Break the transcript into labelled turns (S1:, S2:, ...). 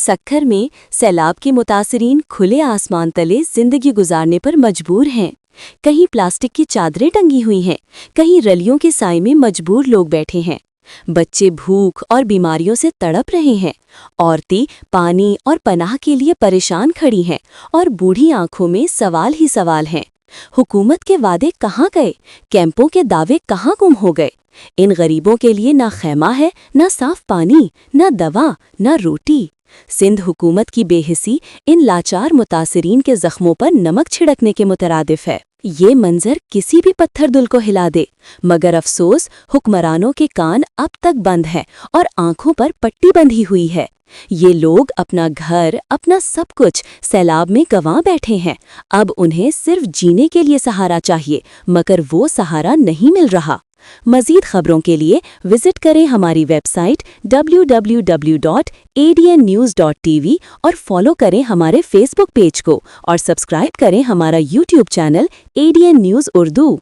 S1: سکھر میں سیلاب کے متاثرین کھلے آسمان تلے زندگی گزارنے پر مجبور ہیں۔ کہیں پلاسٹک کی چادریں ٹنگی ہوئی ہیں، کہیں رلیوں کے سائے میں مجبور لوگ بیٹھے ہیں۔ بچے بھوک اور بیماریوں سے تڑپ رہے ہیں، عورتیں پانی اور پناہ کے لیے پریشان کھڑی ہیں، اور بوڑھی آنکھوں میں سوال ہی سوال ہیں۔ حکومت کے وعدے کہاں گئے؟ کیمپوں کے دعوے کہاں گم ہو گئے؟ ان غریبوں کے لیے نہ خیمہ ہے، نہ صاف پانی، نہ دوا، نہ روٹی۔ سندھ حکومت کی بے حسی ان لاچار متاثرین کے زخموں پر نمک چھڑکنے کے مترادف ہے۔ یہ منظر کسی بھی پتھر دل کو ہلا دے، مگر افسوس حکمرانوں کے کان اب تک بند ہیں اور آنکھوں پر پٹی بندھی ہوئی ہے۔ یہ لوگ اپنا گھر، اپنا سب کچھ سیلاب میں گنوا بیٹھے ہیں۔ اب انہیں صرف جینے کے لیے سہارا چاہیے، مگر وہ سہارا نہیں مل رہا۔ مزید خبروں کے لیے وزٹ کریں ہماری ویب سائٹ www.adnnews.tv اور فالو کریں ہمارے فیس بک پیج کو، اور سبسکرائب کریں ہمارا YouTube channel ADN news Urdu.